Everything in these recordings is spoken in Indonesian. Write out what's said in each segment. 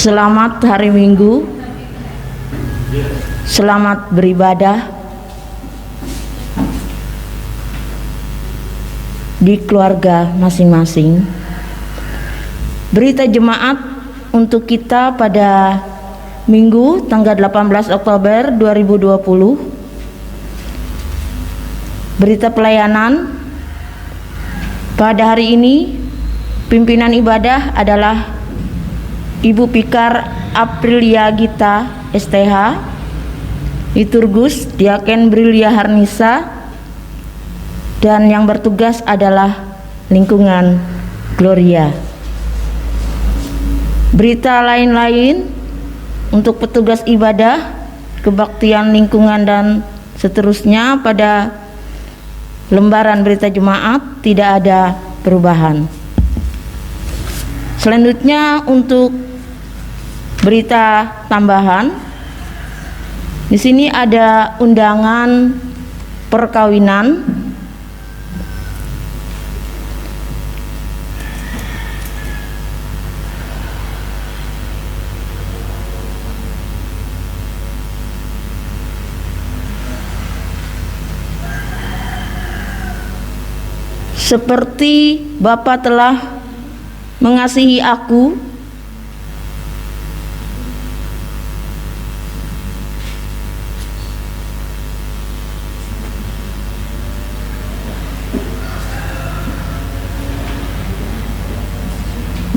Selamat hari Minggu, selamat beribadah di keluarga masing-masing. Berita jemaat untuk kita pada Minggu tanggal 18 Oktober 2020. Berita pelayanan pada hari ini, pimpinan ibadah adalah Ibu Pikar Aprilia Gita STH, liturgus Diaken Brilia Harnisa, dan yang bertugas adalah lingkungan Gloria. Berita lain-lain untuk petugas ibadah, kebaktian lingkungan dan seterusnya pada lembaran berita jemaat tidak ada perubahan. Selanjutnya untuk berita tambahan, di sini ada undangan perkawinan. Seperti Bapa telah mengasihi aku,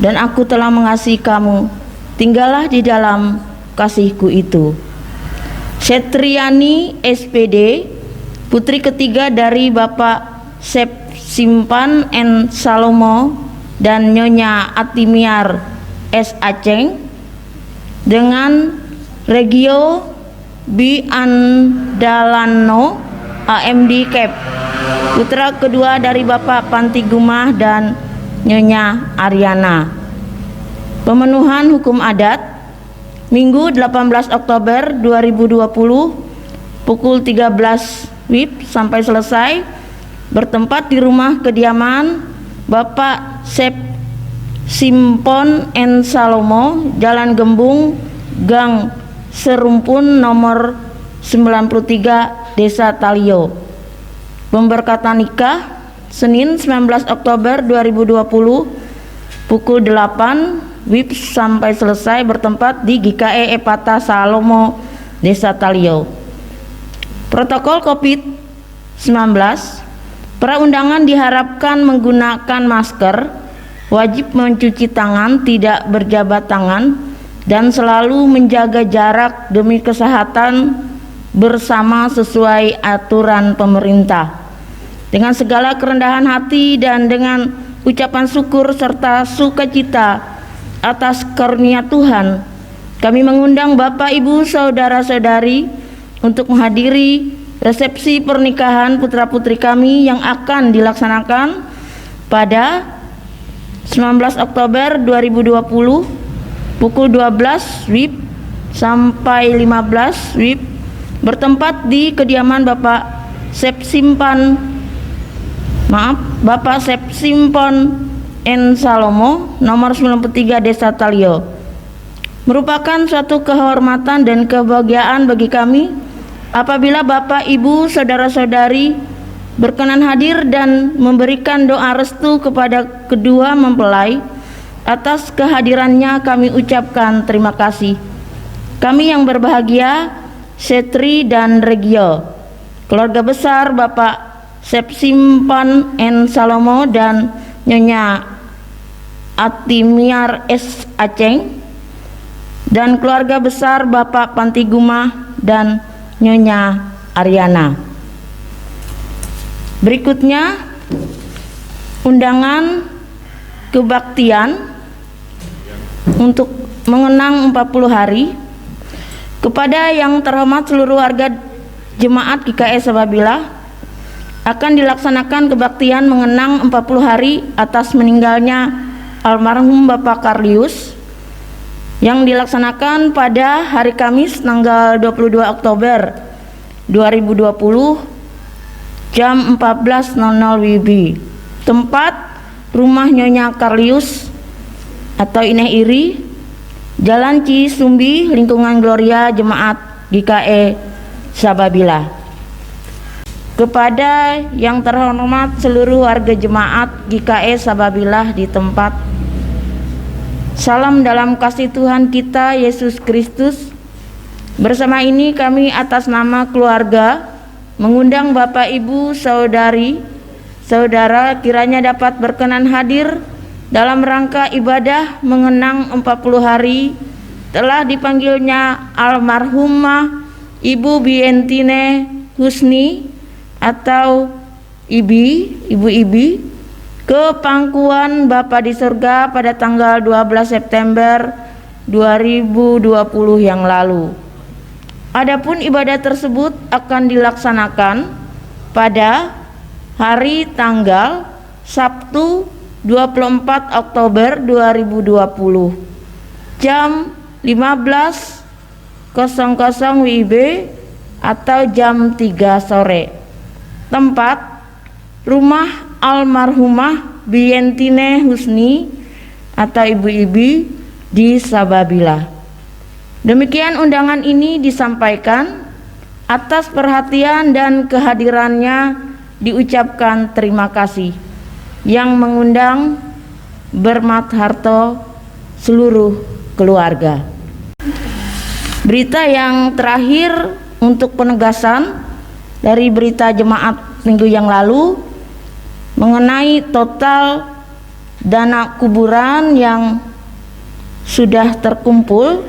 dan aku telah mengasihi kamu, tinggallah di dalam kasihku itu. Setriani SPD, putri ketiga dari Bapak Sep Simpan N. Salomo dan Nyonya Atimiar S. Aceng, dengan Regio B. Andalano AMD Cap, putra kedua dari Bapak Panti Gumah dan Nyonya Ariana. Pemenuhan hukum adat Minggu 18 Oktober 2020 pukul 13 WIB sampai selesai, bertempat di rumah kediaman Bapak Sep Simpon N. Salomo, Jalan Gembung, Gang Serumpun nomor 93, Desa Talio. Pemberkatan nikah Senin 19 Oktober 2020 pukul 8 WIB sampai selesai, bertempat di GKE Epata Salomo, Desa Talio. Protokol COVID-19, para undangan diharapkan menggunakan masker, wajib mencuci tangan, tidak berjabat tangan, dan selalu menjaga jarak demi kesehatan bersama sesuai aturan pemerintah. Dengan segala kerendahan hati dan dengan ucapan syukur serta sukacita atas karunia Tuhan, kami mengundang Bapak, Ibu, Saudara-saudari untuk menghadiri resepsi pernikahan putra-putri kami yang akan dilaksanakan pada 19 Oktober 2020 pukul 12 WIB sampai 15 WIB, bertempat di kediaman Bapak Sep Simpon N. Salomo nomor 93, Desa Talio. Merupakan suatu kehormatan dan kebahagiaan bagi kami apabila Bapak, Ibu, Saudara-saudari berkenan hadir dan memberikan doa restu kepada kedua mempelai. Atas kehadirannya kami ucapkan terima kasih. Kami yang berbahagia, Setri dan Regio, keluarga besar Bapak Sep Simpan N. Salomo dan Nyonya Atimiar S. Aceng, dan keluarga besar Bapak Panti Gumah dan Nyonya Ariana. Berikutnya undangan kebaktian untuk mengenang 40 hari kepada yang terhormat seluruh warga jemaat GKS Sababila. Akan dilaksanakan kebaktian mengenang 40 hari atas meninggalnya almarhum Bapak Karlius yang dilaksanakan pada hari Kamis tanggal 22 Oktober 2020 jam 14.00 WIB. Tempat rumah Nyonya Karlius atau Ineh Iri, Jalan Cisumbi, lingkungan Gloria, Jemaat GKE Sababila. Kepada yang terhormat seluruh warga Jemaat GKE Sababila di tempat, salam dalam kasih Tuhan kita Yesus Kristus. Bersama ini kami atas nama keluarga mengundang Bapak, Ibu, saudara kiranya dapat berkenan hadir dalam rangka ibadah mengenang 40 hari telah dipanggilnya almarhumah Ibu Bientine Husni atau Ibu Ibi ke pangkuan Bapa di surga pada tanggal 12 September 2020 yang lalu. Adapun ibadah tersebut akan dilaksanakan pada hari tanggal Sabtu 24 Oktober 2020 jam 15.00 WIB atau jam 3 sore. Tempat rumah almarhumah Bientine Husni atau Ibu Ibi di Sababila. Demikian undangan ini disampaikan. Atas perhatian dan kehadirannya diucapkan terima kasih. Yang mengundang Bermat Harto seluruh keluarga. Berita yang terakhir untuk penegasan dari berita jemaat minggu yang lalu mengenai total dana kuburan yang sudah terkumpul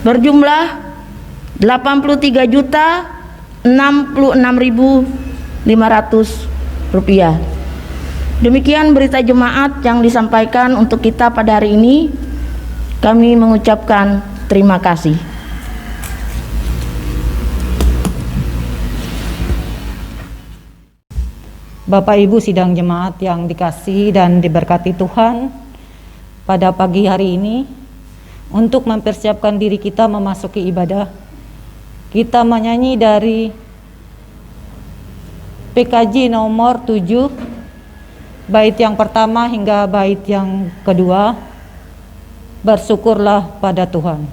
berjumlah 83.066.500 rupiah. Demikian berita jemaat yang disampaikan untuk kita pada hari ini. Kami mengucapkan terima kasih. Bapak Ibu sidang jemaat yang dikasihi dan diberkati Tuhan, pada pagi hari ini untuk mempersiapkan diri kita memasuki ibadah, kita menyanyi dari PKJ nomor 7, bait yang pertama hingga bait yang kedua, bersyukurlah pada Tuhan.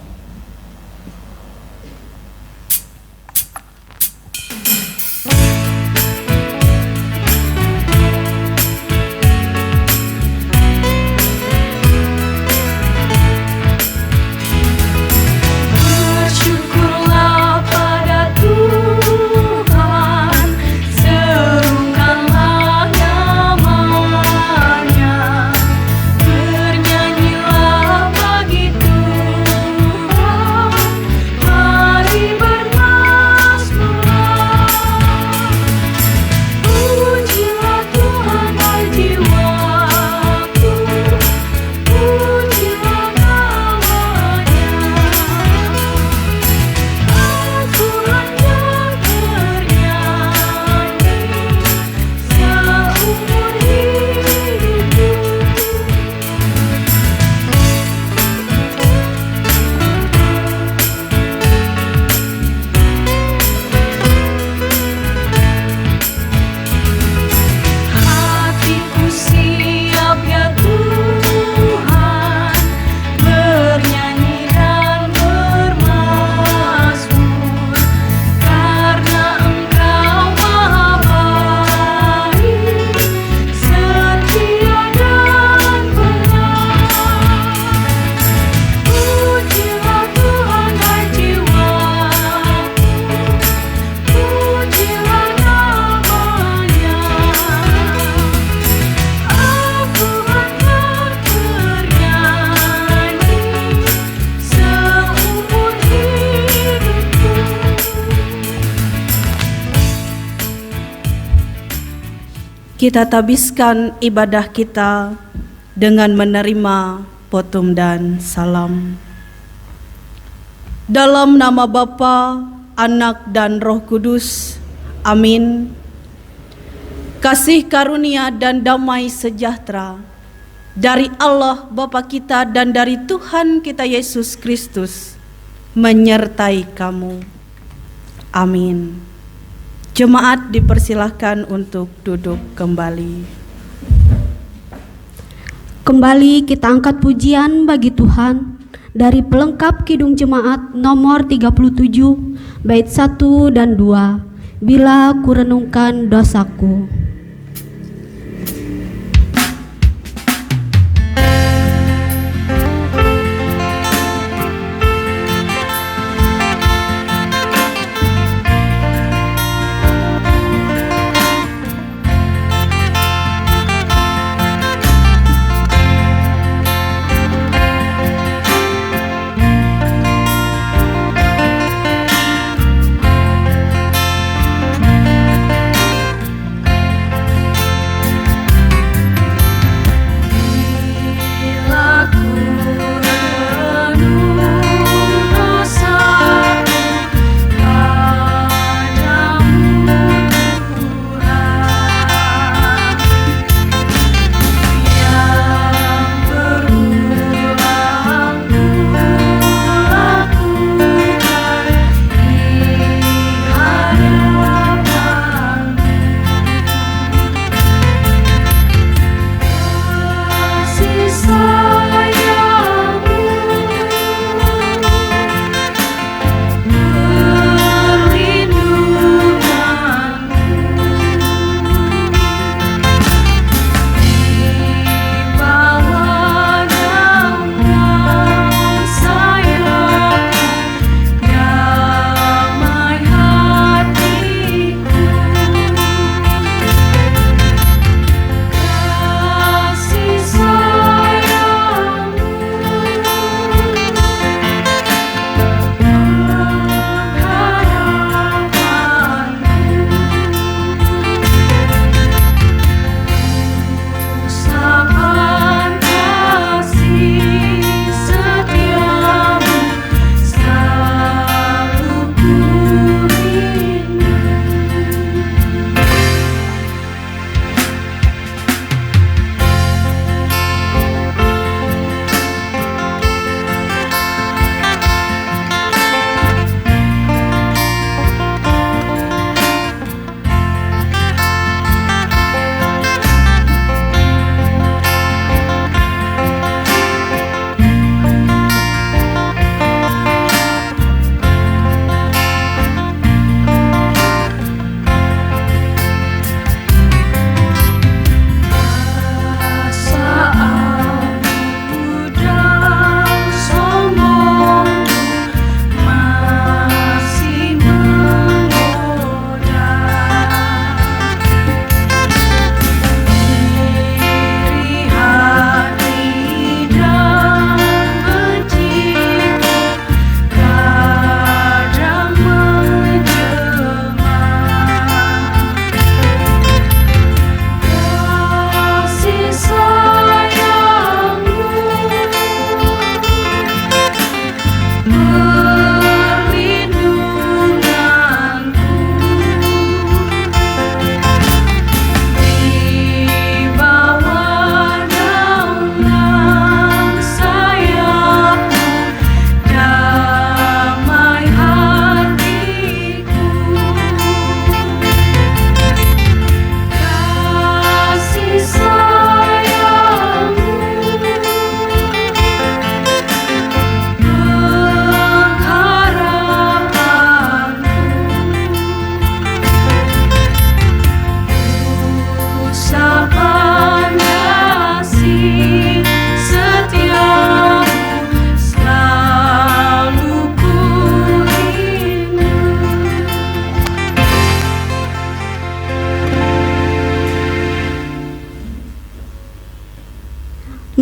Kita tabiskan ibadah kita dengan menerima potum dan salam. Dalam nama Bapa, Anak dan Roh Kudus. Amin. Kasih karunia dan damai sejahtera dari Allah Bapa kita dan dari Tuhan kita Yesus Kristus menyertai kamu. Amin. Jemaat dipersilahkan untuk duduk kembali. Kembali kita angkat pujian bagi Tuhan dari pelengkap Kidung Jemaat nomor 37 bait 1 dan 2. Bila kurenungkan dosaku.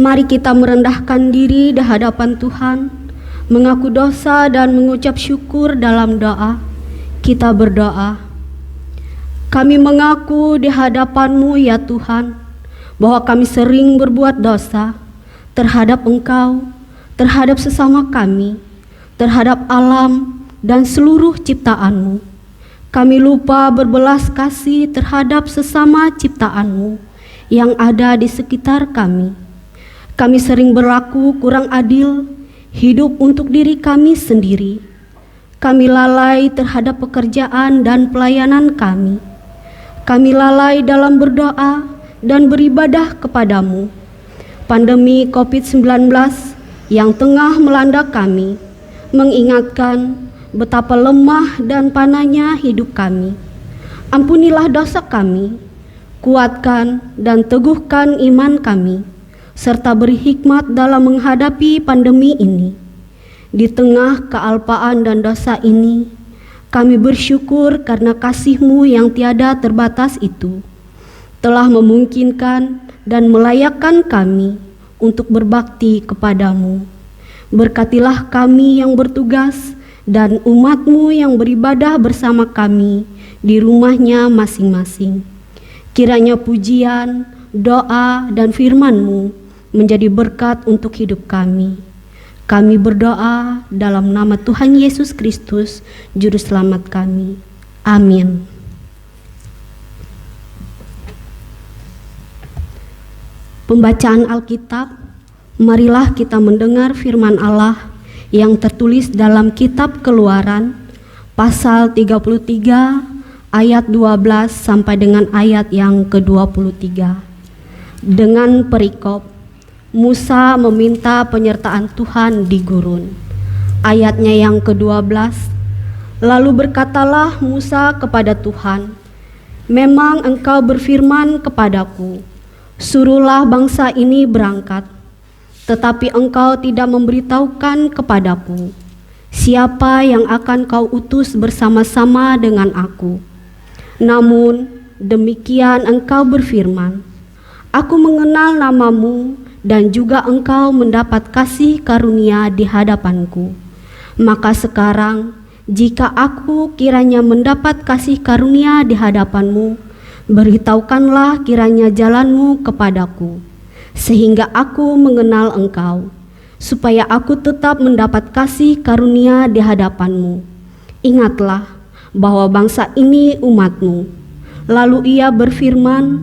Mari kita merendahkan diri di hadapan Tuhan, mengaku dosa dan mengucap syukur dalam doa. Kita berdoa. Kami mengaku di hadapan-Mu ya Tuhan, bahwa kami sering berbuat dosa terhadap Engkau, terhadap sesama kami, terhadap alam dan seluruh ciptaan-Mu. Kami lupa berbelas kasih terhadap sesama ciptaan-Mu yang ada di sekitar kami. Kami sering berlaku kurang adil, hidup untuk diri kami sendiri. Kami lalai terhadap pekerjaan dan pelayanan kami. Kami lalai dalam berdoa dan beribadah kepadamu. Pandemi COVID-19 yang tengah melanda kami, mengingatkan betapa lemah dan panahnya hidup kami. Ampunilah dosa kami, kuatkan dan teguhkan iman kami, serta beri hikmat dalam menghadapi pandemi ini. Di tengah kealpaan dan dosa ini, kami bersyukur karena kasih-Mu yang tiada terbatas itu telah memungkinkan dan melayakkan kami untuk berbakti kepadamu. Berkatilah kami yang bertugas dan umat-Mu yang beribadah bersama kami di rumahnya masing-masing. Kiranya pujian, doa, dan firman-Mu menjadi berkat untuk hidup kami. Kami berdoa dalam nama Tuhan Yesus Kristus, Juru Selamat kami. Amin. Pembacaan Alkitab, marilah kita mendengar firman Allah yang tertulis dalam kitab Keluaran pasal 33 ayat 12 sampai dengan ayat yang ke-23. Dengan perikop, Musa meminta penyertaan Tuhan di gurun. Ayatnya yang ke-12, lalu berkatalah Musa kepada Tuhan, memang engkau berfirman kepadaku, suruhlah bangsa ini berangkat, tetapi engkau tidak memberitahukan kepadaku siapa yang akan kau utus bersama-sama dengan aku. Namun demikian engkau berfirman, aku mengenal namamu dan juga engkau mendapat kasih karunia di hadapanku. Maka sekarang jika aku kiranya mendapat kasih karunia di hadapanmu, beritahukanlah kiranya jalanmu kepadaku, sehingga aku mengenal engkau, supaya aku tetap mendapat kasih karunia di hadapanmu. Ingatlah bahwa bangsa ini umatmu. Lalu ia berfirman,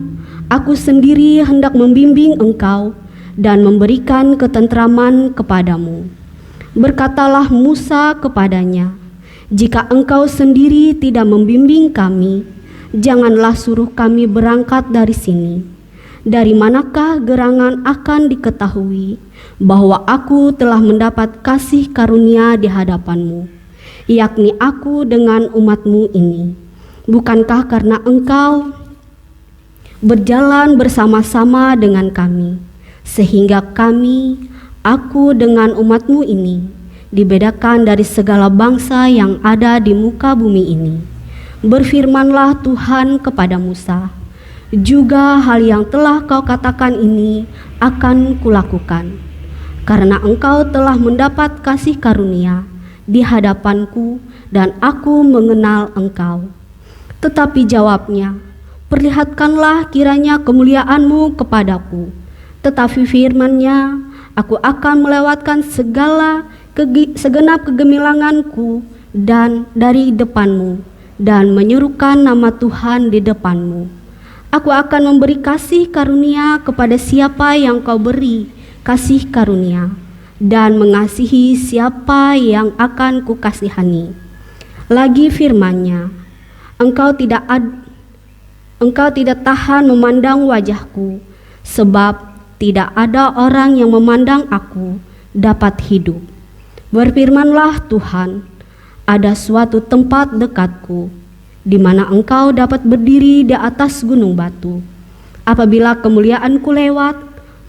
aku sendiri hendak membimbing engkau dan memberikan ketentraman kepadamu. Berkatalah Musa kepadanya, jika engkau sendiri tidak membimbing kami, janganlah suruh kami berangkat dari sini. Dari manakah gerangan akan diketahui bahwa aku telah mendapat kasih karunia di hadapanmu, yakni aku dengan umatmu ini? Bukankah karena engkau berjalan bersama-sama dengan kami, sehingga kami, aku dengan umatmu ini, dibedakan dari segala bangsa yang ada di muka bumi ini? Berfirmanlah Tuhan kepada Musa, juga hal yang telah kau katakan ini akan kulakukan, karena engkau telah mendapat kasih karunia di hadapanku dan aku mengenal engkau. Tetapi jawabnya, perlihatkanlah kiranya kemuliaanmu kepadaku. Tetapi firman-Nya, aku akan melewatkan segenap kegemilanganku dan dari depanmu, dan menyerukan nama Tuhan di depanmu. Aku akan memberi kasih karunia kepada siapa yang kau beri kasih karunia, dan mengasihi siapa yang akan kukasihani. Lagi firman-Nya, engkau tidak tahan memandang wajahku, sebab tidak ada orang yang memandang aku dapat hidup. Berfirmanlah Tuhan, ada suatu tempat dekatku, di mana engkau dapat berdiri di atas gunung batu. Apabila kemuliaanku lewat,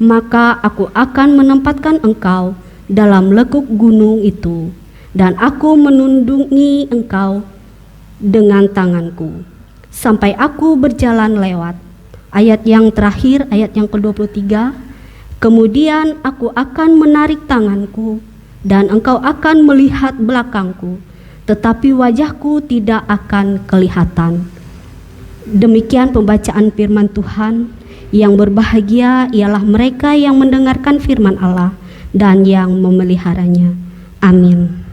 maka aku akan menempatkan engkau dalam lekuk gunung itu, dan aku menundungi engkau dengan tanganku, sampai aku berjalan lewat. Ayat yang terakhir, ayat yang ke-23, kemudian aku akan menarik tanganku, dan engkau akan melihat belakangku, tetapi wajahku tidak akan kelihatan. Demikian pembacaan firman Tuhan. Yang berbahagia ialah mereka yang mendengarkan firman Allah dan yang memeliharanya. Amin.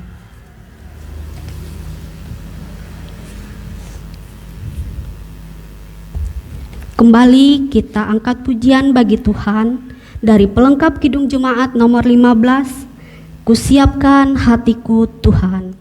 Kembali kita angkat pujian bagi Tuhan dari pelengkap Kidung Jemaat nomor 15, Kusiapkan hatiku Tuhan.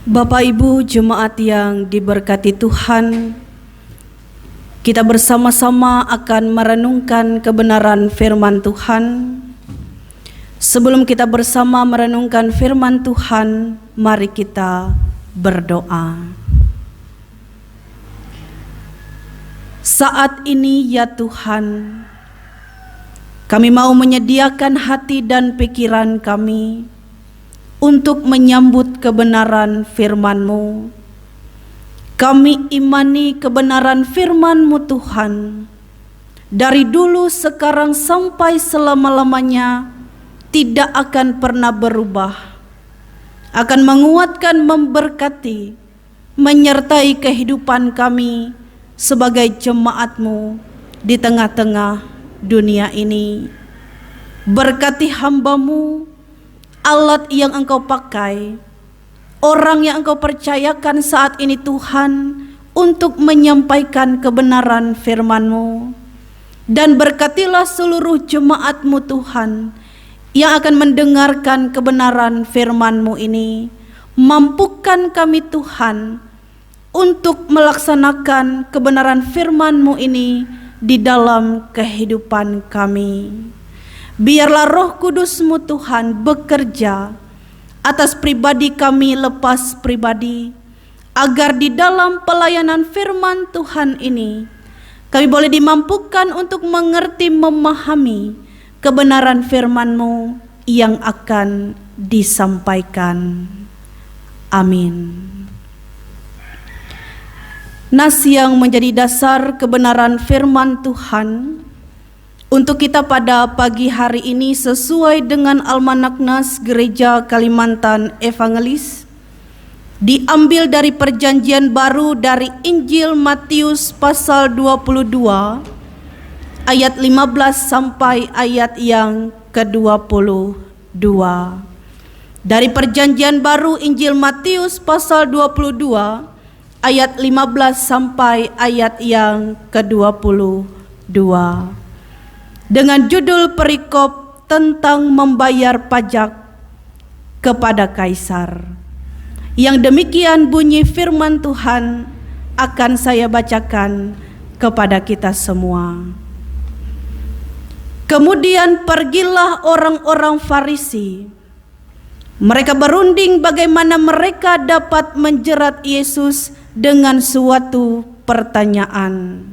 Bapak Ibu jemaat yang diberkati Tuhan, kita bersama-sama akan merenungkan kebenaran firman Tuhan. Sebelum kita bersama merenungkan firman Tuhan, mari kita berdoa. Saat ini ya Tuhan, kami mau menyediakan hati dan pikiran kami untuk menyambut kebenaran firman-Mu. Kami imani kebenaran firman-Mu Tuhan, dari dulu, sekarang, sampai selama-lamanya tidak akan pernah berubah, akan menguatkan, memberkati, menyertai kehidupan kami sebagai jemaat-Mu di tengah-tengah dunia ini. Berkati hamba-Mu, alat yang Engkau pakai, orang yang Engkau percayakan saat ini Tuhan untuk menyampaikan kebenaran firman-Mu. Dan berkatilah seluruh jemaat-Mu Tuhan yang akan mendengarkan kebenaran firman-Mu ini. Mampukan kami Tuhan untuk melaksanakan kebenaran firman-Mu ini di dalam kehidupan kami. Biarlah Roh Kudus-Mu Tuhan bekerja atas pribadi kami lepas pribadi, agar di dalam pelayanan firman Tuhan ini kami boleh dimampukan untuk mengerti, memahami kebenaran firman-Mu yang akan disampaikan. Amin. Nas yang menjadi dasar kebenaran firman Tuhan untuk kita pada pagi hari ini sesuai dengan Almanak Nas Gereja Kalimantan Evangelis, diambil dari Perjanjian Baru dari Injil Matius pasal 22 ayat 15 sampai ayat yang ke-22. Dari Perjanjian Baru Injil Matius pasal 22 ayat 15 sampai ayat yang ke-22. Dengan judul perikop tentang membayar pajak kepada Kaisar. Yang demikian bunyi firman Tuhan akan saya bacakan kepada kita semua. Kemudian pergilah orang-orang Farisi. Mereka berunding bagaimana mereka dapat menjerat Yesus dengan suatu pertanyaan.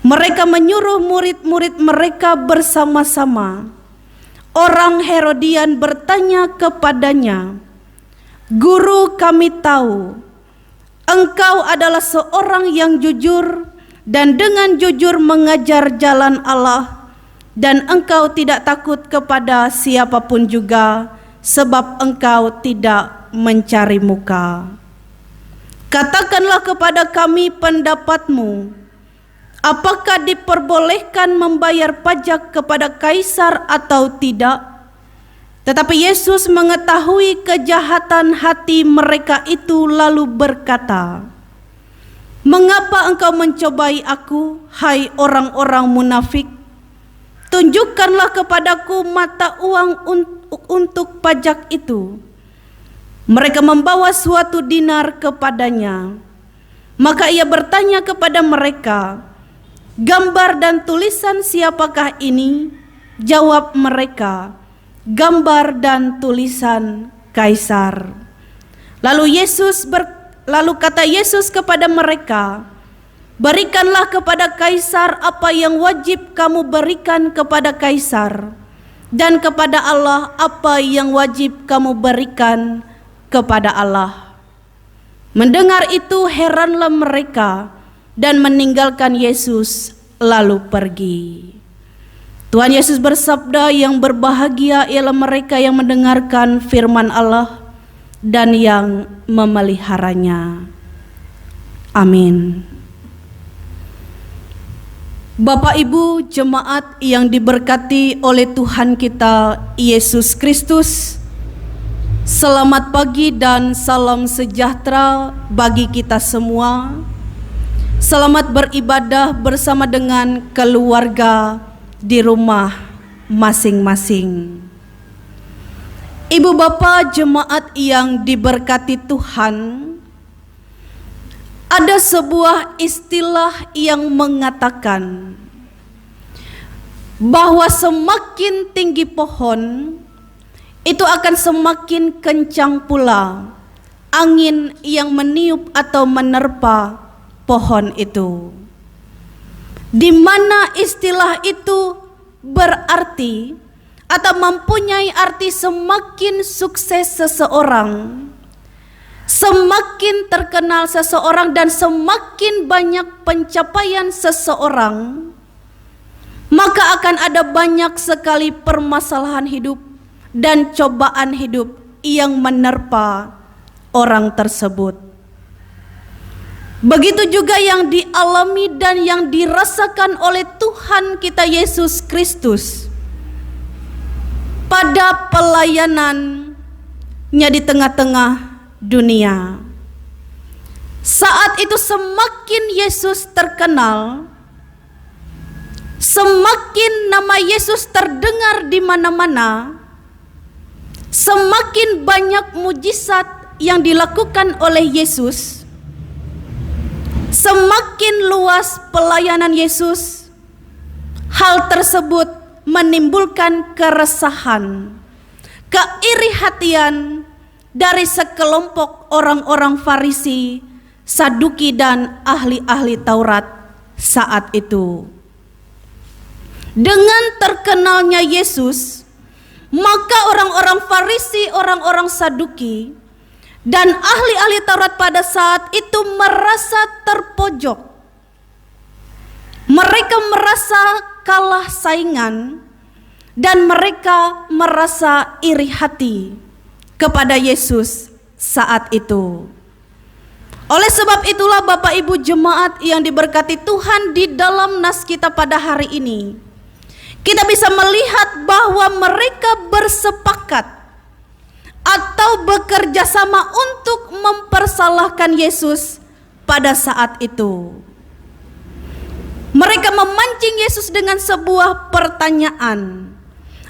Mereka menyuruh murid-murid mereka bersama-sama. Orang Herodian bertanya kepadanya, "Guru, kami tahu Engkau adalah seorang yang jujur dan dengan jujur mengajar jalan Allah, dan Engkau tidak takut kepada siapapun juga, sebab Engkau tidak mencari muka. Katakanlah kepada kami pendapat-Mu. Apakah diperbolehkan membayar pajak kepada Kaisar atau tidak?" Tetapi Yesus mengetahui kejahatan hati mereka itu lalu berkata, "Mengapa engkau mencobai aku, hai orang-orang munafik? Tunjukkanlah kepadaku mata uang untuk pajak itu." Mereka membawa suatu dinar kepadanya. Maka ia bertanya kepada mereka, "Gambar dan tulisan siapakah ini?" Jawab mereka, "Gambar dan tulisan Kaisar." Lalu kata Yesus kepada mereka, "Berikanlah kepada Kaisar apa yang wajib kamu berikan kepada Kaisar, dan kepada Allah apa yang wajib kamu berikan kepada Allah." Mendengar itu heranlah mereka dan meninggalkan Yesus lalu pergi. Tuhan Yesus bersabda, yang berbahagia ialah mereka yang mendengarkan firman Allah dan yang memeliharanya. Amin. Bapak Ibu jemaat yang diberkati oleh Tuhan kita Yesus Kristus, selamat pagi dan salam sejahtera bagi kita semua. Selamat beribadah bersama dengan keluarga di rumah masing-masing. Ibu bapak jemaat yang diberkati Tuhan, ada sebuah istilah yang mengatakan bahwa semakin tinggi pohon, itu akan semakin kencang pula angin yang meniup atau menerpa pohon itu. Di mana istilah itu berarti atau mempunyai arti semakin sukses seseorang, semakin terkenal seseorang, dan semakin banyak pencapaian seseorang, maka akan ada banyak sekali permasalahan hidup dan cobaan hidup yang menerpa orang tersebut. Begitu juga yang dialami dan yang dirasakan oleh Tuhan kita Yesus Kristus pada pelayanannya di tengah-tengah dunia. Saat itu semakin Yesus terkenal, semakin nama Yesus terdengar di mana-mana, semakin banyak mujizat yang dilakukan oleh Yesus, semakin luas pelayanan Yesus. Hal tersebut menimbulkan keresahan, keiri hatian dari sekelompok orang-orang Farisi, Saduki, dan ahli-ahli Taurat saat itu. Dengan terkenalnya Yesus, maka orang-orang Farisi, orang-orang Saduki, dan ahli-ahli Taurat pada saat itu merasa terpojok. Mereka merasa kalah saingan dan mereka merasa iri hati kepada Yesus saat itu. Oleh sebab itulah Bapak Ibu jemaat yang diberkati Tuhan, di dalam nas kita pada hari ini kita bisa melihat bahwa mereka bersepakat atau bekerja sama untuk mempersalahkan Yesus pada saat itu. Mereka memancing Yesus dengan sebuah pertanyaan,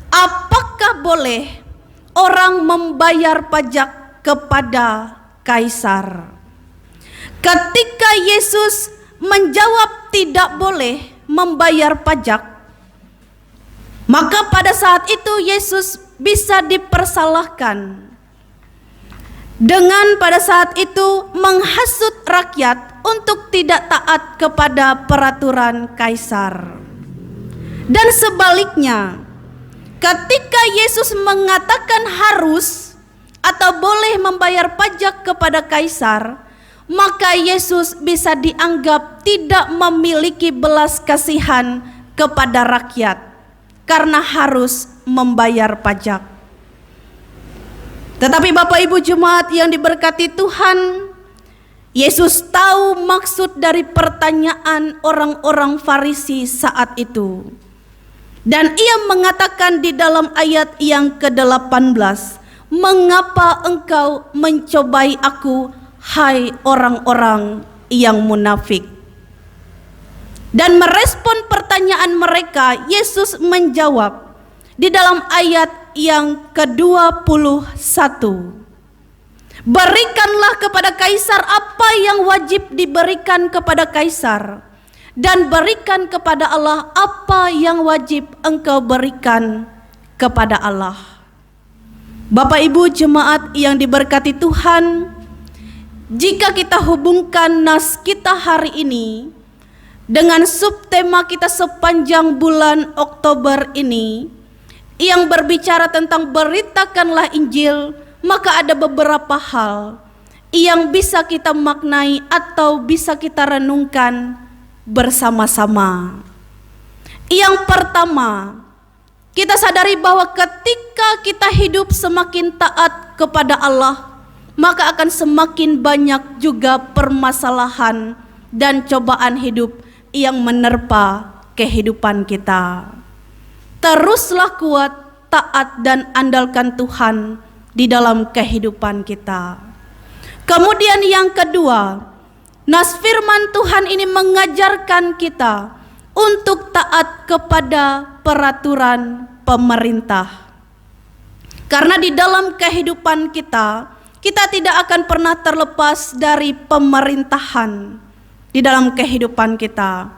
apakah boleh orang membayar pajak kepada Kaisar? Ketika Yesus menjawab tidak boleh membayar pajak, maka pada saat itu Yesus bisa dipersalahkan dengan pada saat itu menghasut rakyat untuk tidak taat kepada peraturan Kaisar. Dan sebaliknya, ketika Yesus mengatakan harus atau boleh membayar pajak kepada Kaisar, maka Yesus bisa dianggap tidak memiliki belas kasihan kepada rakyat karena harus membayar pajak. Tetapi Bapak Ibu jemaat yang diberkati Tuhan, Yesus tahu maksud dari pertanyaan orang-orang Farisi saat itu. Dan ia mengatakan di dalam ayat yang ke-18, mengapa engkau mencobai aku, hai orang-orang yang munafik? Dan merespon pertanyaan mereka, Yesus menjawab di dalam ayat yang ke-21, berikanlah kepada Kaisar apa yang wajib diberikan kepada Kaisar, dan berikan kepada Allah apa yang wajib engkau berikan kepada Allah. Bapak Ibu jemaat yang diberkati Tuhan, jika kita hubungkan nas kita hari ini dengan subtema kita sepanjang bulan Oktober ini yang berbicara tentang beritakanlah Injil, maka ada beberapa hal yang bisa kita maknai atau bisa kita renungkan bersama-sama. Yang pertama, kita sadari bahwa ketika kita hidup semakin taat kepada Allah, maka akan semakin banyak juga permasalahan dan cobaan hidup yang menerpa kehidupan kita. Teruslah kuat, taat, dan andalkan Tuhan di dalam kehidupan kita. Kemudian yang kedua, nas firman Tuhan ini mengajarkan kita untuk taat kepada peraturan pemerintah. Karena di dalam kehidupan kita tidak akan pernah terlepas dari pemerintahan di dalam kehidupan kita.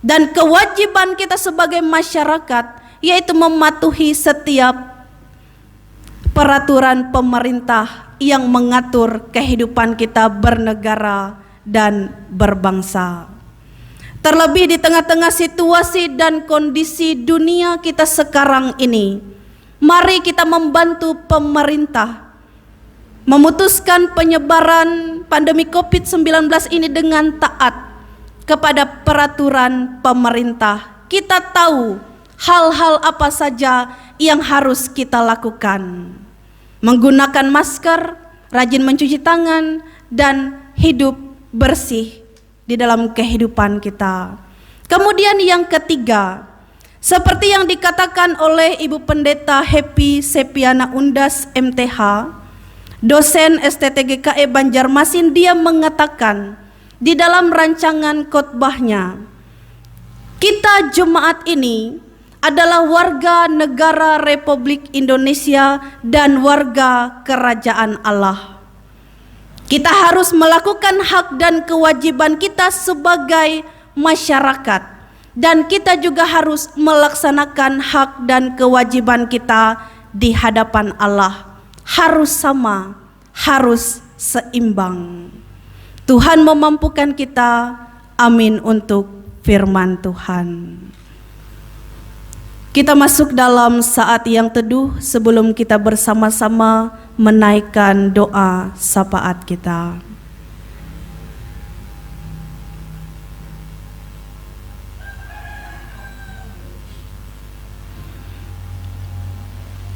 Dan kewajiban kita sebagai masyarakat yaitu mematuhi setiap peraturan pemerintah yang mengatur kehidupan kita bernegara dan berbangsa. Terlebih di tengah-tengah situasi dan kondisi dunia kita sekarang ini, mari kita membantu pemerintah memutuskan penyebaran pandemi COVID-19 ini dengan taat kepada peraturan pemerintah. Kita tahu hal-hal apa saja yang harus kita lakukan. Menggunakan masker, rajin mencuci tangan, dan hidup bersih di dalam kehidupan kita. Kemudian yang ketiga, seperti yang dikatakan oleh Ibu Pendeta Happy Sepiana Undas MTH, dosen STTGKE Banjarmasin, dia mengatakan di dalam rancangan khotbahnya, kita jemaat ini adalah warga negara Republik Indonesia dan warga kerajaan Allah. Kita harus melakukan hak dan kewajiban kita sebagai masyarakat, dan kita juga harus melaksanakan hak dan kewajiban kita di hadapan Allah. Harus sama, harus seimbang. Tuhan memampukan kita. Amin untuk firman Tuhan. Kita masuk dalam saat yang teduh sebelum kita bersama-sama menaikkan doa syafaat kita.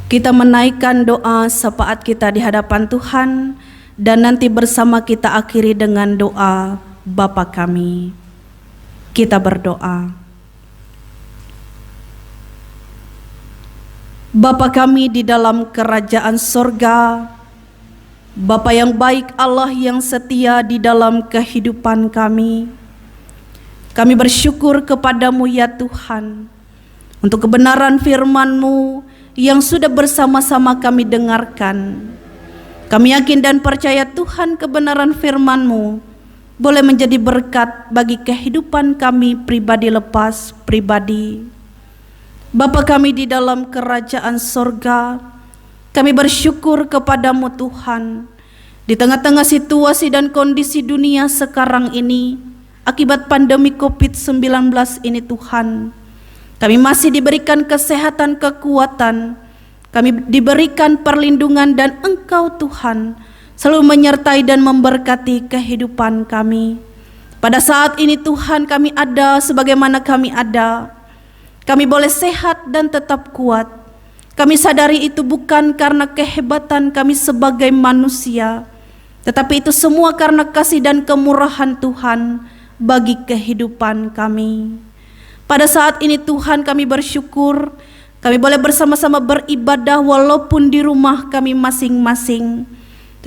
Kita menaikkan doa syafaat kita di hadapan Tuhan, dan nanti bersama kita akhiri dengan doa Bapa kami. Kita berdoa. Bapa kami di dalam kerajaan sorga, Bapa yang baik, Allah yang setia di dalam kehidupan kami bersyukur kepadamu ya Tuhan, untuk kebenaran firman-Mu yang sudah bersama-sama kami dengarkan. Kami yakin dan percaya Tuhan, kebenaran firman-Mu boleh menjadi berkat bagi kehidupan kami pribadi lepas pribadi. Bapa kami di dalam kerajaan sorga, kami bersyukur kepadamu Tuhan, di tengah-tengah situasi dan kondisi dunia sekarang ini, akibat pandemi COVID-19 ini Tuhan, kami masih diberikan kesehatan, kekuatan, kami diberikan perlindungan, dan Engkau Tuhan selalu menyertai dan memberkati kehidupan kami. Pada saat ini Tuhan, kami ada sebagaimana kami ada. Kami boleh sehat dan tetap kuat. Kami sadari itu bukan karena kehebatan kami sebagai manusia, tetapi itu semua karena kasih dan kemurahan Tuhan bagi kehidupan kami. Pada saat ini Tuhan, kami bersyukur kami boleh bersama-sama beribadah walaupun di rumah kami masing-masing.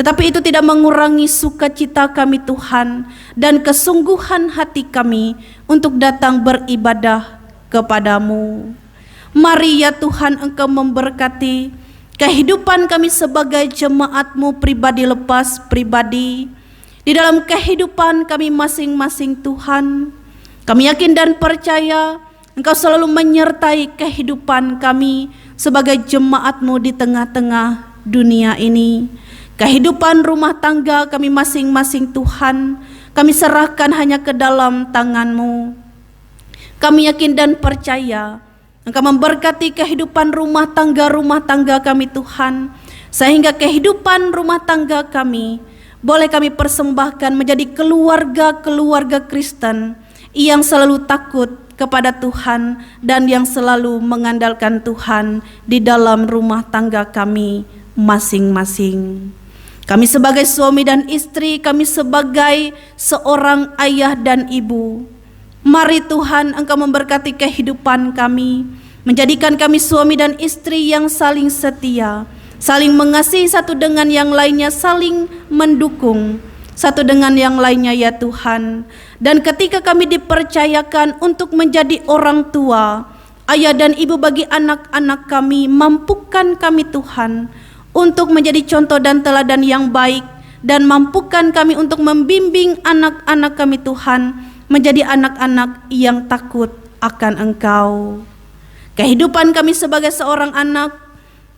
Tetapi itu tidak mengurangi sukacita kami Tuhan, dan kesungguhan hati kami untuk datang beribadah kepadamu. Mari ya Tuhan, Engkau memberkati kehidupan kami sebagai jemaat-Mu pribadi lepas pribadi. Di dalam kehidupan kami masing-masing Tuhan, kami yakin dan percaya Engkau selalu menyertai kehidupan kami sebagai jemaat-Mu di tengah-tengah dunia ini. Kehidupan rumah tangga kami masing-masing Tuhan, kami serahkan hanya ke dalam tangan-Mu. Kami yakin dan percaya Engkau memberkati kehidupan rumah tangga kami Tuhan, sehingga kehidupan rumah tangga kami boleh kami persembahkan menjadi keluarga Kristen yang selalu takut kepada Tuhan dan yang selalu mengandalkan Tuhan di dalam rumah tangga kami masing-masing. Kami sebagai suami dan istri, kami sebagai seorang ayah dan ibu, mari Tuhan Engkau memberkati kehidupan kami, menjadikan kami suami dan istri yang saling setia, saling mengasihi satu dengan yang lainnya, saling mendukung satu dengan yang lainnya ya Tuhan. Dan ketika kami dipercayakan untuk menjadi orang tua ayah dan ibu bagi anak-anak kami. Mampukan kami Tuhan untuk menjadi contoh dan teladan yang baik, dan mampukan kami untuk membimbing anak-anak kami Tuhan menjadi anak-anak yang takut akan Engkau. Kehidupan kami sebagai seorang anak,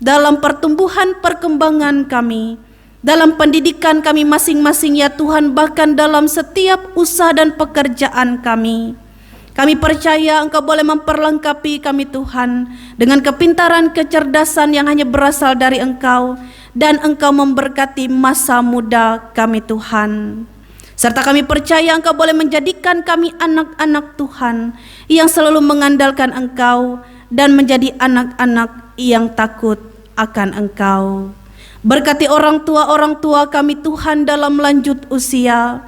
dalam pertumbuhan perkembangan kami, dalam pendidikan kami masing-masing ya Tuhan, bahkan dalam setiap usaha dan pekerjaan kami. Kami percaya Engkau boleh memperlengkapi kami Tuhan dengan kepintaran, kecerdasan yang hanya berasal dari Engkau, dan Engkau memberkati masa muda kami Tuhan. Serta kami percaya Engkau boleh menjadikan kami anak-anak Tuhan yang selalu mengandalkan Engkau dan menjadi anak-anak yang takut akan Engkau. Berkati orang tua kami Tuhan dalam lanjut usia.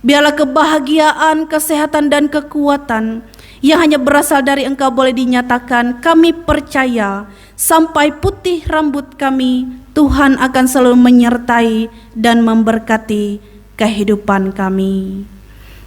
Biarlah kebahagiaan, kesehatan dan kekuatan yang hanya berasal dari Engkau boleh dinyatakan. Kami percaya sampai putih rambut kami, Tuhan akan selalu menyertai dan memberkati kehidupan kami.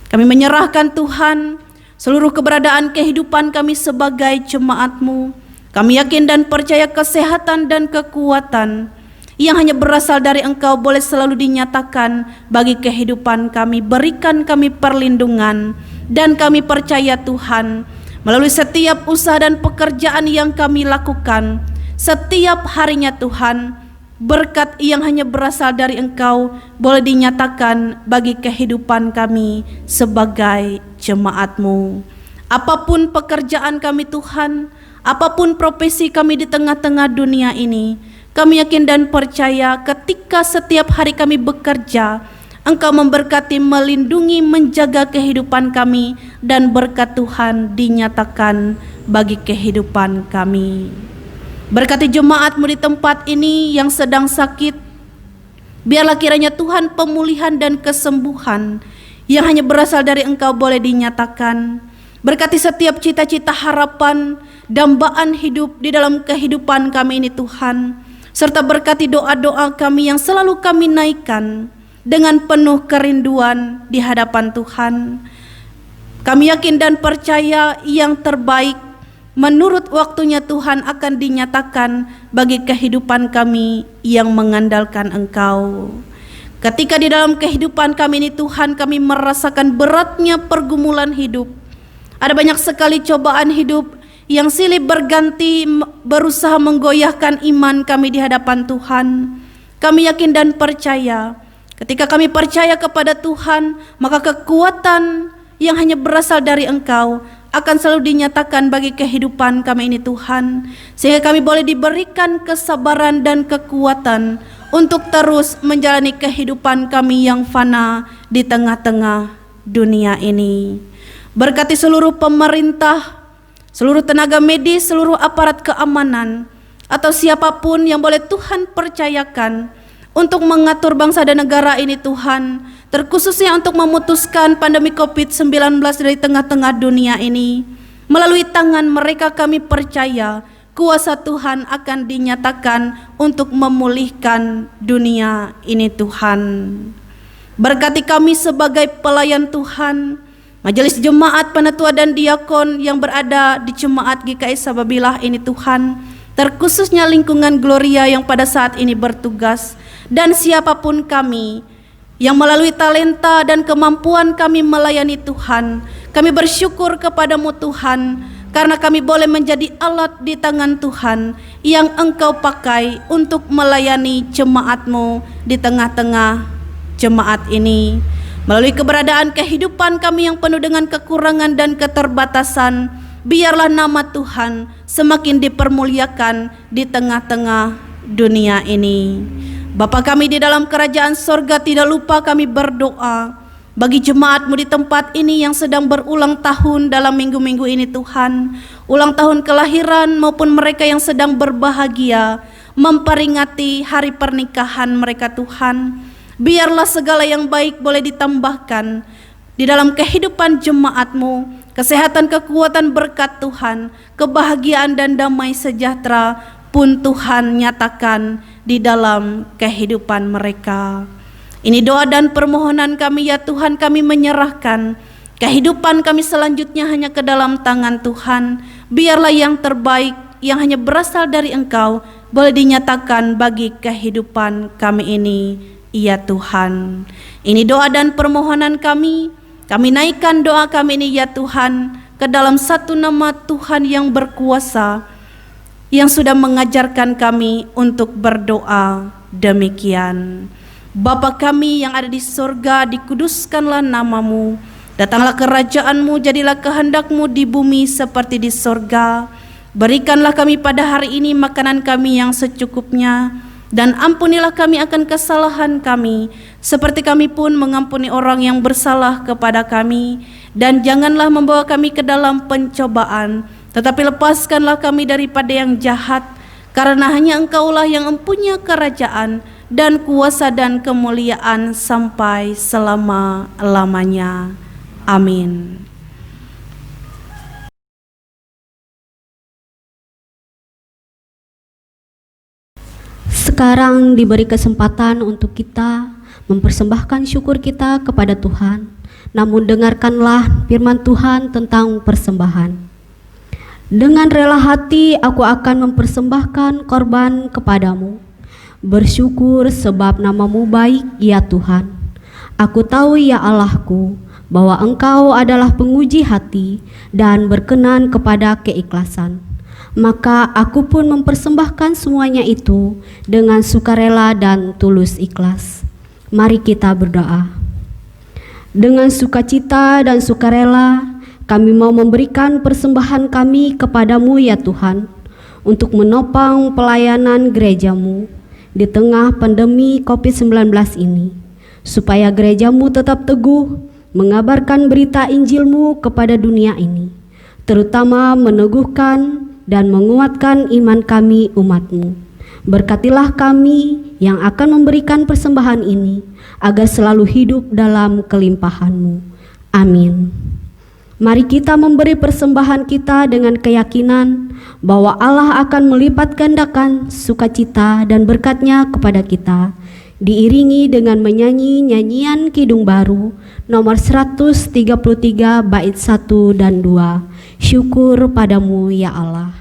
Kami menyerahkan Tuhan seluruh keberadaan kehidupan kami sebagai jemaat-Mu. Kami yakin dan percaya kesehatan dan kekuatan yang hanya berasal dari Engkau boleh selalu dinyatakan bagi kehidupan kami. Berikan kami perlindungan, dan kami percaya Tuhan melalui setiap usaha dan pekerjaan yang kami lakukan setiap harinya Tuhan, berkat yang hanya berasal dari Engkau boleh dinyatakan bagi kehidupan kami sebagai jemaat-Mu. Apapun pekerjaan kami Tuhan, apapun profesi kami di tengah-tengah dunia ini, kami yakin dan percaya ketika setiap hari kami bekerja, Engkau memberkati, melindungi, menjaga kehidupan kami, dan berkat Tuhan dinyatakan bagi kehidupan kami. Berkati jemaat-Mu di tempat ini yang sedang sakit. Biarlah kiranya Tuhan pemulihan dan kesembuhan yang hanya berasal dari Engkau boleh dinyatakan. Berkati setiap cita-cita, harapan, dambaan hidup di dalam kehidupan kami ini Tuhan. Serta berkati doa-doa kami yang selalu kami naikkan dengan penuh kerinduan di hadapan Tuhan. Kami yakin dan percaya yang terbaik menurut waktunya Tuhan akan dinyatakan bagi kehidupan kami yang mengandalkan Engkau. Ketika di dalam kehidupan kami ini Tuhan, kami merasakan beratnya pergumulan hidup. Ada banyak sekali cobaan hidup yang silih berganti berusaha menggoyahkan iman kami di hadapan Tuhan. Kami yakin dan percaya ketika kami percaya kepada Tuhan, maka kekuatan yang hanya berasal dari Engkau akan selalu dinyatakan bagi kehidupan kami ini Tuhan, sehingga kami boleh diberikan kesabaran dan kekuatan untuk terus menjalani kehidupan kami yang fana di tengah-tengah dunia ini. Berkati seluruh pemerintah, seluruh tenaga medis, seluruh aparat keamanan, atau siapapun yang boleh Tuhan percayakan untuk mengatur bangsa dan negara ini Tuhan, terkhususnya untuk memutuskan pandemi COVID-19 dari tengah-tengah dunia ini. Melalui tangan mereka kami percaya kuasa Tuhan akan dinyatakan untuk memulihkan dunia ini Tuhan. Berkati kami sebagai pelayan Tuhan, majelis jemaat, penatua dan diakon yang berada di jemaat GKI Sababilah ini Tuhan, terkhususnya lingkungan Gloria yang pada saat ini bertugas, dan siapapun kami yang melalui talenta dan kemampuan kami melayani Tuhan, kami bersyukur kepadamu Tuhan, karena kami boleh menjadi alat di tangan Tuhan yang Engkau pakai untuk melayani jemaat-Mu di tengah-tengah jemaat ini. Melalui keberadaan kehidupan kami yang penuh dengan kekurangan dan keterbatasan, biarlah nama Tuhan semakin dipermuliakan di tengah-tengah dunia ini. Bapa kami di dalam kerajaan sorga, tidak lupa kami berdoa bagi jemaat-Mu di tempat ini yang sedang berulang tahun dalam minggu-minggu ini Tuhan, ulang tahun kelahiran maupun mereka yang sedang berbahagia memperingati hari pernikahan mereka Tuhan. Biarlah segala yang baik boleh ditambahkan di dalam kehidupan jemaat-Mu, kesehatan, kekuatan, berkat Tuhan, kebahagiaan dan damai sejahtera pun Tuhan nyatakan di dalam kehidupan mereka. Ini doa dan permohonan kami ya Tuhan, kami menyerahkan kehidupan kami selanjutnya hanya ke dalam tangan Tuhan. biarlah yang terbaik yang hanya berasal dari Engkau boleh dinyatakan bagi kehidupan kami ini, ya Tuhan. Ini doa dan permohonan kami naikkan doa kami ini, ya Tuhan, ke dalam satu nama Tuhan yang berkuasa, yang sudah mengajarkan kami untuk berdoa demikian. Bapa kami yang ada di surga, dikuduskanlah namamu, datanglah kerajaan-Mu, jadilah kehendak-Mu di bumi seperti di surga. Berikanlah kami pada hari ini makanan kami yang secukupnya, dan ampunilah kami akan kesalahan kami, seperti kami pun mengampuni orang yang bersalah kepada kami. Dan janganlah membawa kami ke dalam pencobaan, tetapi lepaskanlah kami daripada yang jahat, karena hanya Engkaulah yang mempunyai kerajaan dan kuasa dan kemuliaan sampai selama-lamanya. Amin. Sekarang diberi kesempatan untuk kita mempersembahkan syukur kita kepada Tuhan. Namun dengarkanlah firman Tuhan tentang persembahan. Dengan rela hati aku akan mempersembahkan korban kepadamu. Bersyukur sebab namamu baik, ya Tuhan. Aku tahu, ya Allahku, bahwa Engkau adalah penguji hati dan berkenan kepada keikhlasan. Maka aku pun mempersembahkan semuanya itu dengan sukarela dan tulus ikhlas. Mari kita berdoa. Dengan sukacita dan sukarela, kami mau memberikan persembahan kami kepadamu, ya Tuhan, untuk menopang pelayanan gerejamu di tengah pandemi COVID-19 ini, supaya gerejamu tetap teguh mengabarkan berita Injil-Mu kepada dunia ini, terutama meneguhkan dan menguatkan iman kami umat-Mu. Berkatilah kami yang akan memberikan persembahan ini, agar selalu hidup dalam kelimpahan-Mu. Amin. Mari kita memberi persembahan kita dengan keyakinan bahwa Allah akan melipat gandakan sukacita dan berkat-Nya kepada kita, diiringi dengan menyanyi nyanyian Kidung Baru nomor 133 bait 1 dan 2. Syukur padamu, ya Allah.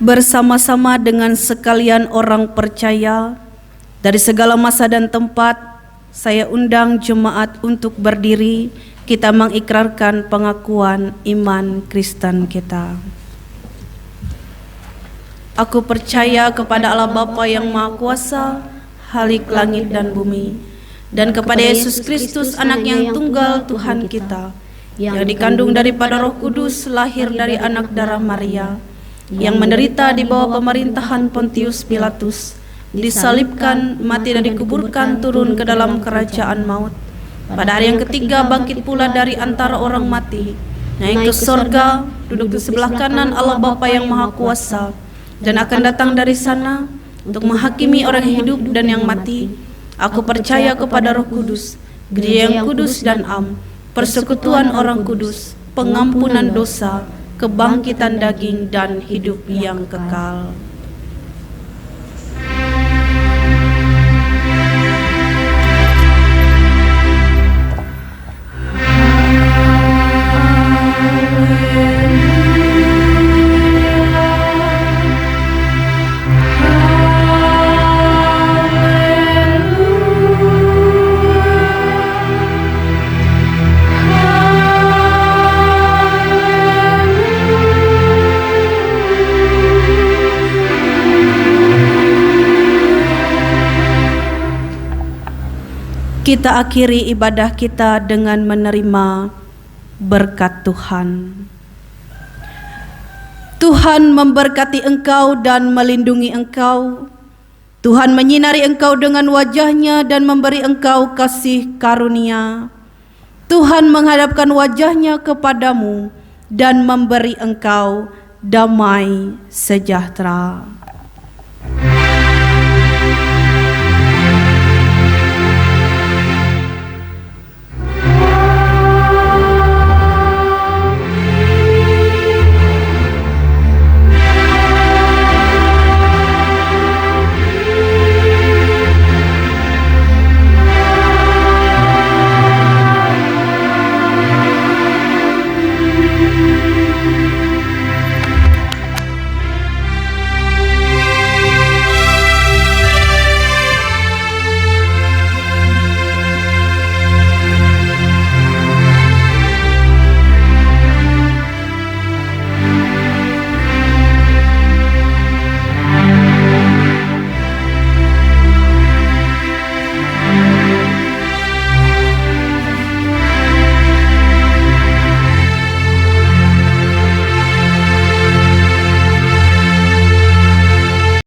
Bersama-sama dengan sekalian orang percaya dari segala masa dan tempat, saya undang jemaat untuk berdiri. Kita mengikrarkan pengakuan iman Kristen kita. Aku percaya kepada Allah Bapa yang Maha Kuasa, Khalik langit dan bumi, dan kepada Yesus Kristus, anak yang tunggal Tuhan kita, yang dikandung daripada Roh Kudus, lahir dari anak darah Maria, yang menderita di bawah pemerintahan Pontius Pilatus, disalibkan, mati dan dikuburkan, turun ke dalam kerajaan maut. Pada hari yang ketiga bangkit pula dari antara orang mati, naik ke sorga, duduk di sebelah kanan Allah Bapa yang Maha Kuasa, dan akan datang dari sana untuk menghakimi orang yang hidup dan yang mati. Aku percaya kepada Roh Kudus, Gereja yang kudus dan am, persekutuan orang kudus, pengampunan dosa, kebangkitan daging dan hidup yang kekal. Kita akhiri ibadah kita dengan menerima berkat Tuhan. Tuhan memberkati engkau dan melindungi engkau. Tuhan menyinari engkau dengan wajah-Nya dan memberi engkau kasih karunia. Tuhan menghadapkan wajah-Nya kepadamu dan memberi engkau damai sejahtera.